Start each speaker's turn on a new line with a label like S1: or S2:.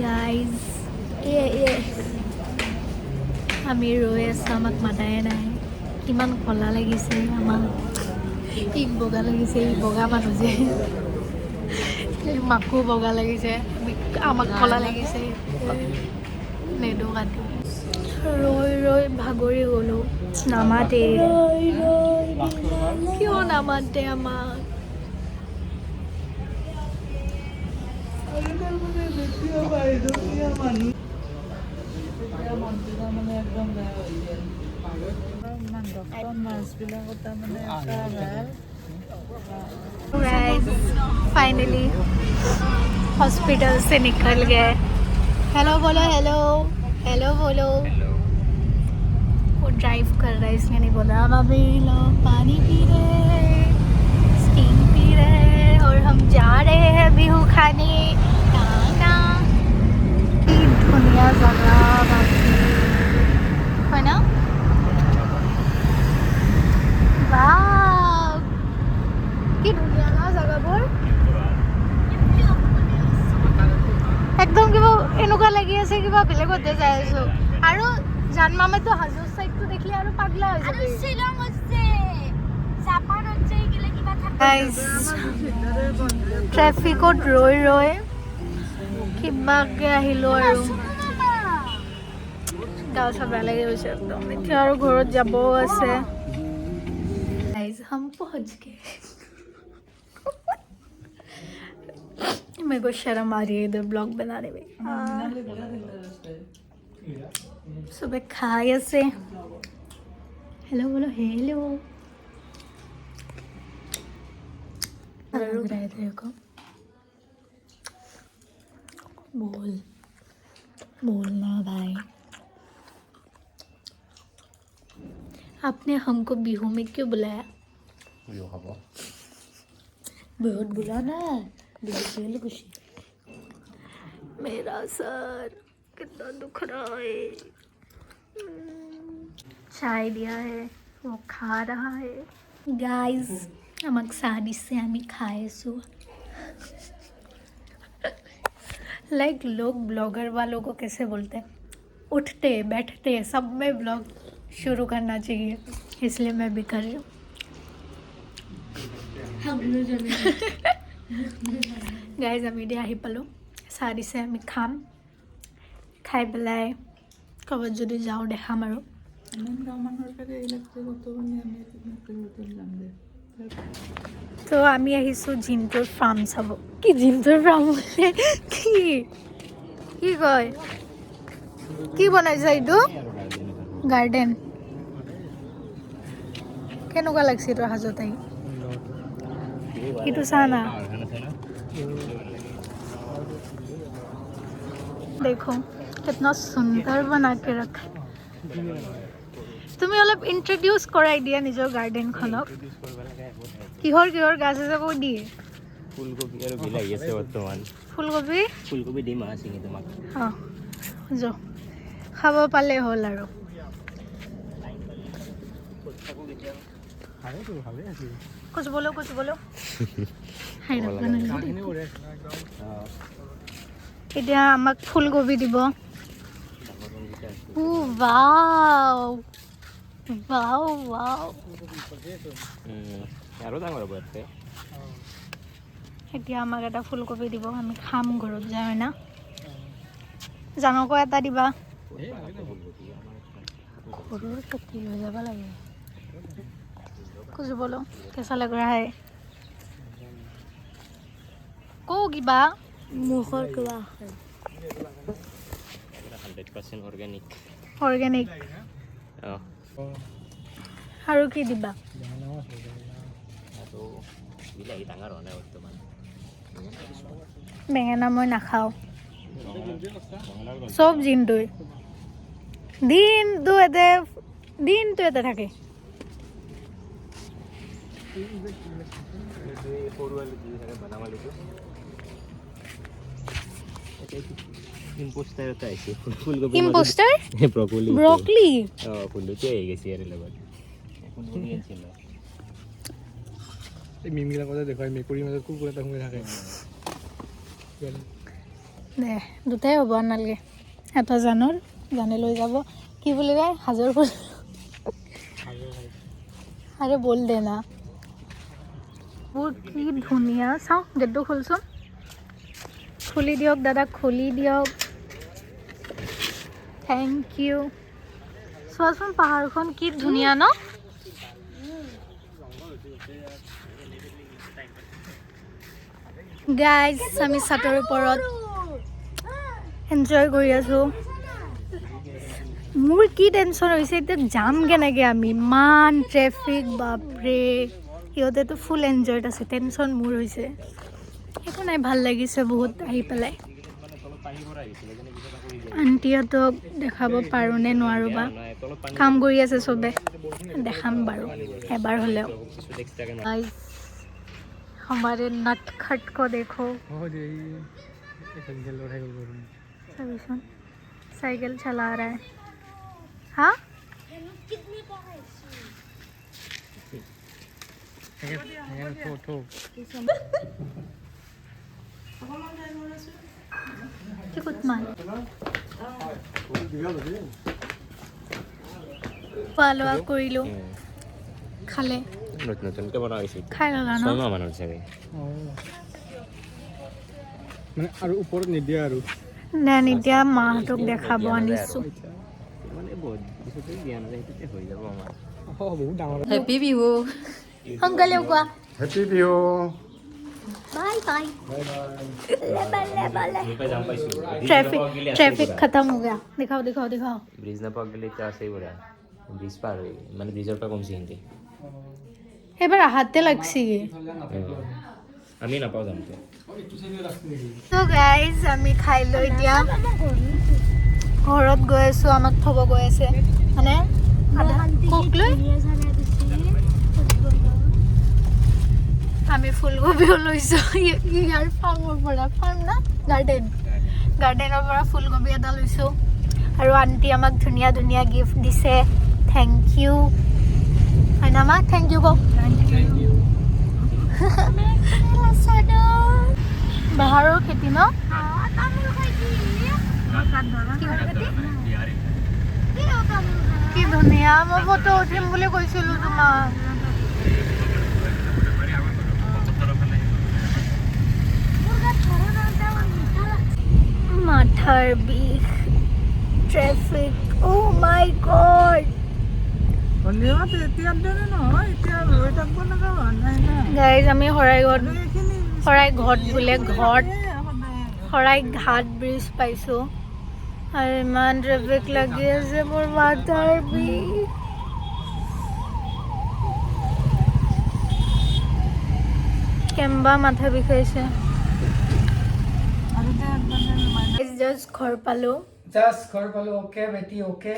S1: Guys ये আমি ৰৈ আছোঁ, আমাক মাতাই নাই। কিমান কলা লাগিছে আমাক, ই বগা লাগিছে, ই বগা মানুহ যে মাকো বগা লাগিছে, আমাক কলা লাগিছে। নেদো কাটি ৰৈ ৰৈ ভাগৰি গ'লো, নামাতে। কিয় নামাতে আমাক? फाइनली हॉस्पिटल से निकल गए। हेलो बोलो, हेलो हेलो बोलो। वो ड्राइव कर रहा है इसलिए नहीं बोला। हम अभी लोग पानी पी रहे हैं, स्टीम पी रहे हैं और हम जा रहे हैं बिहू खाने। ना धुनिया जगह बाकी है ना। वाह কি ধুনীয়া না জেগাবোৰ, একদম কিবা এনেকুৱা লাগি আছে কিবা বেলেগতে যাই আছো। আৰু জান মামাতো হাজোৰ সাইডটো দেখিলে আৰু পাগলা হৈ যাব। শ্বিলং আছে, জাপান আছে, কিলে কিবা থাকে। গাইস ট্ৰাফিকত ৰৈ ৰৈ কিবাকে আহিলো আৰু গাও সব বেয়া লাগি গৈছে একদম। এতিয়া আৰু ঘৰত যাবও আছে। गाइस हम पहुंच गए। मेरे को शर्म आ रही है इधर ब्लॉग बनाने में। सुबह खाए से हेलो बोलो, हेलो लग रहा है तेरे को। बोल बोलना भाई। आपने हमको बिहू में क्यों बुलाया? बहुत बुलाना है, खुशी। मेरा सर कितना दुख रहा है। चाय दिया है, वो खा रहा है। गाइस हमक शादी से हमें खाए सो लाइक लोग ब्लॉगर वालों को कैसे बोलते हैं, उठते बैठते सब में ब्लॉग शुरू करना चाहिए, इसलिए मैं भी कर रही हूँ। গাইজ আমি এতিয়া আহি পালোঁ। চাৰিছে আমি খাম, খাই পেলাই ক'ৰবাত যদি যাওঁ দেখাম আৰু। তো আমি আহিছোঁ জিন্তুৰ ফাৰ্ম চাব। কি জিন্তুৰ ফাৰ্ম বোলে, কি কি কয়, কি বনাইছে এইটো? গাৰ্ডেন। কেনেকুৱা লাগিছে এইটো হাজোত আহি? itu sana देखो कितना सुंदर बना के रखा। তুমি অলপ ইন্ট্ৰোডিউস কৰাই দিয়া নিজৰ গাৰ্ডেনখনক। কিহৰ কিহৰ গাছ আছে কৈ দিয়ে। ফুলকবি আৰু বিলাহী আছে বৰ্তমান। ফুলকবি দিম আছিঙি তোমাক। অঁ যো খাব পালে হ'ল আৰু। कुछ बोलो कुछ बोलो। এতিয়া আমাক ফুলকবি দিব। वाव वाव वाव। এতিয়া আমাক এটা ফুলকবি দিব, আমি খাম ঘৰত যাই না। জানকো এটা দিবা। ঘৰৰ খেতি লৈ যাব লাগে। कुछ बोलो, कैसा लग रहा है? को किबा मुखर किबा 100% ऑर्गेनिक ऑर्गेनिक। আৰু কি দিবা? বেঙেনা মই নাখাওঁ, চব জিন্তুই দিনটো এতে থাকে। ইম্পোস্টার ব্রকলি ফুলতে আহি গৈছে ইয়াৰ লগত। এই মিমগিলা কথা দেখুৱাই মেকুৰীৰ মাজত কুকুৰ এটা সোমাই থাকে। দে দুটাই হ'ব নালাগে এটা জানৰ জানে লৈ যাব কি বুলি কয় হাজৰ ফুল আৰে বল দে না বহুত কি ধুনীয়া চাওঁ গেটটো খুলচোন খুলি দিয়ক দাদা খুলি দিয়ক থেংক ইউ চোৱাচোন পাহাৰখন কি ধুনীয়া ন গাইজ আমি চাটৰ ওপৰত এনজয় কৰি আছোঁ মোৰ কি টেনশ্যন হৈছে এতিয়া যাম কেনেকৈ আমি ইমান ট্ৰেফিক বাপৰে সিহঁতেতো ফুল এনজয়ত আছে টেনশ্যন মোৰ হৈছে একো নাই ভাল লাগিছে বহুত আহি পেলাই আণ্টিহঁতক দেখাব পাৰোঁ নে নোৱাৰোঁ বা কাম কৰি আছে চবে দেখাম বাৰু এবাৰ হ'লেও हमारे नटखट को देखो साइकिल चला रहा है हाँ খোৱা লোৱা কৰিলোঁ খালে
S2: নতুনকৈ বনোৱা হৈছে
S1: খাই ল'লা ন
S2: 6 মাহ মানৰ চাগে
S3: মানে আৰু ওপৰত নিদিয়া আৰু
S1: নে নিদিয়া মাহঁতক দেখাব আনিছোঁ
S2: মানে বহুত পিছতে দিয়া নাযায় সেইটোতে হৈ যাব আমাৰ
S3: বহুত ডাঙৰ
S1: হেপী বিহু সোনকালেও কোৱা
S3: হেপী বিহু
S1: বাই বাই
S2: যাম পাইছোঁ
S1: ट्रैफिक खत्म हो गया दिखाओ दिखाओ दिखाओ
S2: ব্ৰিজ নাপাওক গ'লে এতিয়া আছেই পৰা ব্ৰিজ পাৰ হৈ মানে ব্ৰিজৰ পৰা কমছি সিহঁতি
S1: এবাৰ আহাতে লাগছি
S2: আমি নাপাওঁ যামতে
S1: তো গাইজ আমি খাই লৈ এতিয়া ঘৰত গৈ আছোঁ আমাক থ'ব গৈ আছে মানে কোক লৈ আমি ফুলকবিও লৈছোঁ ইয়াৰ ফাৰ্মৰ পৰা ফাৰ্ম না গাৰ্ডেনৰ পৰা ফুলকবি এটা লৈছোঁ আৰু আণ্টি আমাক ধুনীয়া ধুনীয়া গিফ্ট দিছে থেংক ইউ হয় না মা থেংক ইউ কওক বাহাৰৰ খেতি ন কি ধুনীয়া মই ফটো উঠিম বুলি কৈছিলোঁ তোমাক মাথাৰ বিষ ট্ৰেফিক অ' মাই গড গাইজ আমি শৰাইঘাট বোলে শৰাইঘাট ব্ৰিজ পাইছোঁ আৰু ইমান ট্ৰেফিক লাগি আছে মোৰ মাথাৰ বিষ কেম্বা মাথা বিষাইছে জাষ্ট ঘৰ পালোঁ
S3: ওকে বেটি ওকে